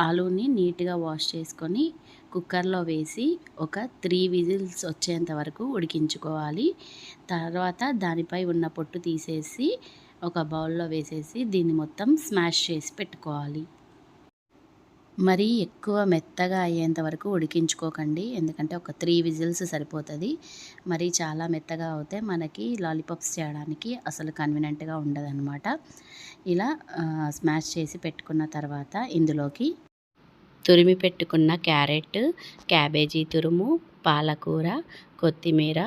ఆలూని నీట్గా వాష్ చేసుకొని కుక్కర్లో వేసి ఒక 3 విజిల్స్ వచ్చేంత వరకు ఉడికించుకోవాలి. తర్వాత దానిపై ఉన్న పొట్టు తీసేసి ఒక బౌల్లో వేసేసి దీన్ని మొత్తం స్మాష్ చేసి పెట్టుకోవాలి. మరీ ఎక్కువ మెత్తగా అయ్యేంత వరకు ఉడికించుకోకండి, ఎందుకంటే ఒక 3 విజిల్స్ సరిపోతుంది. మరి చాలా మెత్తగా అవుతే మనకి లాలీపాప్స్ చేయడానికి అసలు కన్వీనియంట్గా ఉండదన్నమాట. ఇలా స్మాష్ చేసి పెట్టుకున్న తర్వాత ఇందులోకి తురిమి పెట్టుకున్న క్యారెట్, క్యాబేజీ తురుము, పాలకూర, కొత్తిమీర,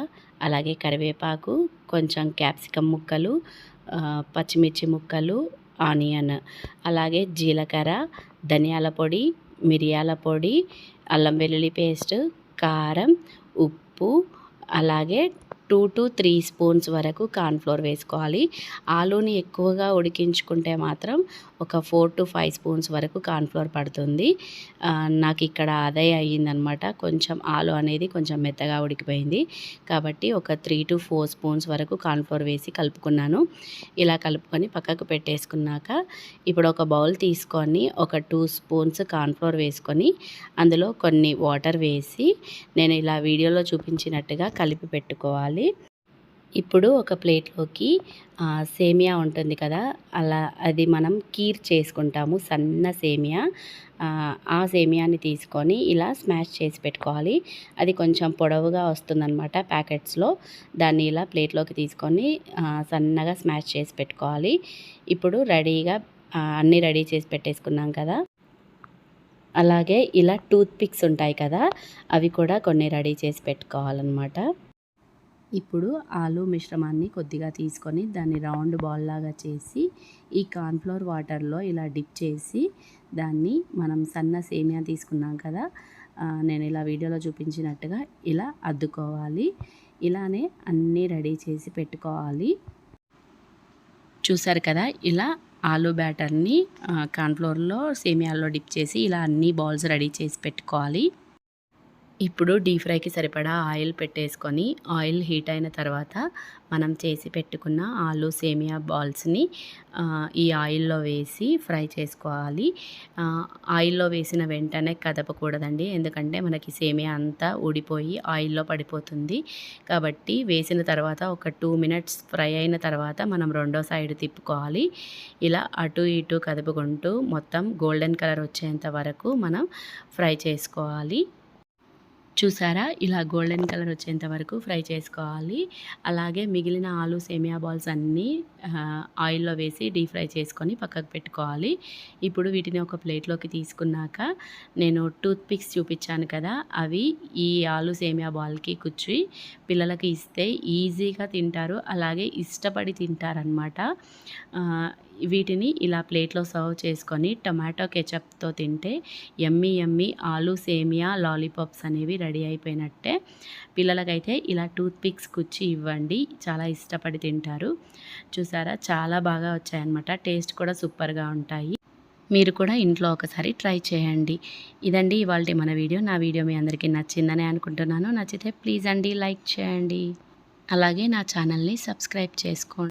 అలాగే కరివేపాకు, కొంచెం క్యాప్సికమ్ ముక్కలు, పచ్చిమిర్చి ముక్కలు, ఆనియన్, అలాగే జీలకర్ర, ధనియాల పొడి, మిరియాల పొడి, అల్లం వెల్లుల్లి పేస్ట్, కారం, ఉప్పు, అలాగే 2 to 3 స్పూన్స్ వరకు కార్న్‌ఫ్లోర్ వేసుకోవాలి. ఆలూని ఎక్కువగా ఉడికించుకుంటే మాత్రం ఒక 4 to 5 స్పూన్స్ వరకు కార్న్‌ఫ్లోర్ పడుతుంది. నాకు ఇక్కడ అదే అయ్యిందనమాట. కొంచెం ఆలు అనేది కొంచెం మెత్తగా ఉడికిపోయింది కాబట్టి ఒక 3 to 4 స్పూన్స్ వరకు కార్న్‌ఫ్లోర్ వేసి కలుపుకున్నాను. ఇలా కలుపుకొని పక్కకు పెట్టేసుకున్నాక ఇప్పుడు ఒక బౌల్ తీసుకొని ఒక 2 స్పూన్స్ కార్న్‌ఫ్లోర్ వేసుకొని అందులో కొన్ని వాటర్ వేసి నేను ఇలా వీడియోలో చూపించినట్టుగా కలిపి పెట్టుకోవాలి. ఇప్పుడు ఒక ప్లేట్లోకి సేమియా ఉంటుంది కదా, అది మనం కీర్ చేసుకుంటాము, సన్న సేమియా. ఆ సేమియాని తీసుకొని ఇలా స్మాష్ చేసి పెట్టుకోవాలి. అది కొంచెం పొడవుగా వస్తుందన్నమాట ప్యాకెట్స్లో. దాన్ని ఇలా ప్లేట్లోకి తీసుకొని సన్నగా స్మాష్ చేసి పెట్టుకోవాలి. ఇప్పుడు రెడీగా అన్నీ రెడీ చేసి పెట్టేసుకున్నాం కదా, అలాగే ఇలా టూత్ పిక్స్ ఉంటాయి కదా, అవి కూడా కొన్ని రెడీ చేసి పెట్టుకోవాలన్నమాట. ఇప్పుడు ఆలు మిశ్రమాన్ని కొద్దిగా తీసుకొని దాన్ని రౌండ్ బాల్ లాగా చేసి ఈ కార్న్‌ఫ్లోర్ వాటర్లో ఇలా డిప్ చేసి దాన్ని మనం సన్న సేమియా తీసుకున్నాం కదా, నేను ఇలా వీడియోలో చూపించినట్టుగా ఇలా అద్దుకోవాలి. ఇలానే అన్నీ రెడీ చేసి పెట్టుకోవాలి. చూసారు కదా, ఇలా ఆలు బ్యాటర్ని కార్న్‌ఫ్లోర్లో సేమియాలో డిప్ చేసి ఇలా అన్ని బాల్స్ రెడీ చేసి పెట్టుకోవాలి. ఇప్పుడు డీప్ ఫ్రైకి సరిపడా ఆయిల్ పెట్టేసుకొని ఆయిల్ హీట్ అయిన తర్వాత మనం చేసి పెట్టుకున్న ఆలు సేమియా బాల్స్ని ఈ ఆయిల్లో వేసి ఫ్రై చేసుకోవాలి. ఆయిల్లో వేసిన వెంటనే కదపకూడదండి, ఎందుకంటే మనకి సేమియా అంతా ఊడిపోయి ఆయిల్లో పడిపోతుంది. కాబట్టి వేసిన తర్వాత ఒక 2 మినిట్స్ ఫ్రై అయిన తర్వాత మనం రెండో సైడ్ తిప్పుకోవాలి. ఇలా అటు ఇటు కదుపుకుంటూ మొత్తం గోల్డెన్ కలర్ వచ్చేంత వరకు మనం ఫ్రై చేసుకోవాలి. చూసారా, ఇలా గోల్డెన్ కలర్ వచ్చేంత వరకు ఫ్రై చేసుకోవాలి. అలాగే మిగిలిన ఆలు సేమియా బాల్స్ అన్నీ ఆయిల్లో వేసి డీప్ ఫ్రై చేసుకొని పక్కకు పెట్టుకోవాలి. ఇప్పుడు వీటిని ఒక ప్లేట్లోకి తీసుకున్నాక నేను టూత్ పిక్స్ చూపించాను కదా, అవి ఈ ఆలు సేమియా బాల్కి కుచ్చి పిల్లలకి ఇస్తే ఈజీగా తింటారు, అలాగే ఇష్టపడి తింటారనమాట. వీటిని ఇలా ప్లేట్లో సర్వ్ చేసుకొని టొమాటో కెచప్తో తింటే యమ్మీ యమ్మీ ఆలు సేమియా లాలీపాప్స్ అనేవి రెడీ అయిపోయినట్టే. పిల్లలకైతే ఇలా టూత్ పిక్స్ కుచ్చి ఇవ్వండి, చాలా ఇష్టపడి తింటారు. చూసారా, చాలా బాగా వచ్చాయన్నమాట. టేస్ట్ కూడా సూపర్గా ఉంటాయి. మీరు కూడా ఇంట్లో ఒకసారి ట్రై చేయండి. ఇదండి ఇవాల్టి మన వీడియో. నా వీడియో మీ అందరికీ నచ్చిందని అనుకుంటున్నాను. నచ్చితే ప్లీజ్ అండి లైక్ చేయండి, అలాగే నా ఛానల్ని సబ్స్క్రైబ్ చేసుకోండి.